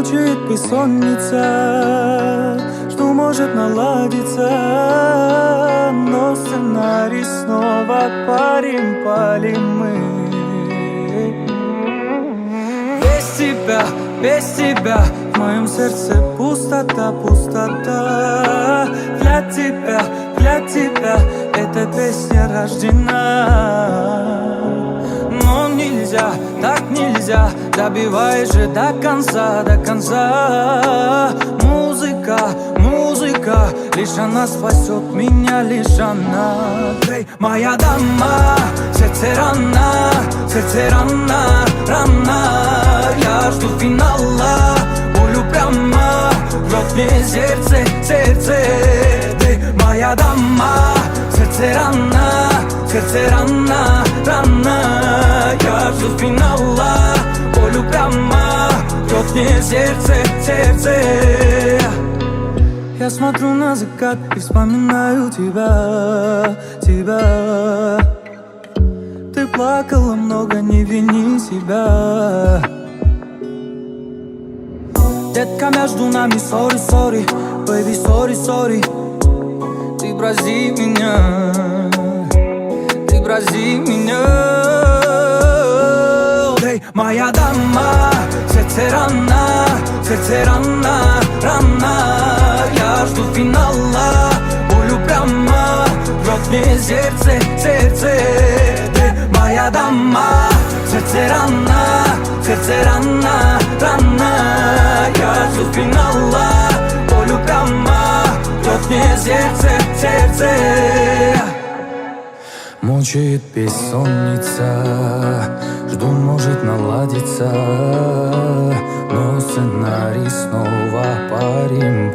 Мучает бессонница, что может наладиться, но сценарий снова палим мы. Без тебя в моем сердце пустота, пустота. Для тебя эта песня рождена. Но нельзя, так нельзя, добивай же до конца, до конца. Музыка, лишь она спасет меня, лишь она. Эй, моя дама, сердце рана, я жду финала, болю прямо, рвет мне сердце. Эй, моя дама, сердце рана, я жду финала, болю прямо, рвет мне сердце. Я смотрю на закат и вспоминаю тебя. Ты плакала много, не вини себя. Детка, между нами sorry, baby, sorry. Ты брази меня. Эй, моя дама, сердце рана, я жду финала, болю прямо, рвет мне сердце. Эй, моя дама, сердце рана, я жду финала, болю прямо, рвет мне сердце. Мучает бессонница, жду, может наладиться, но сценарий снова палим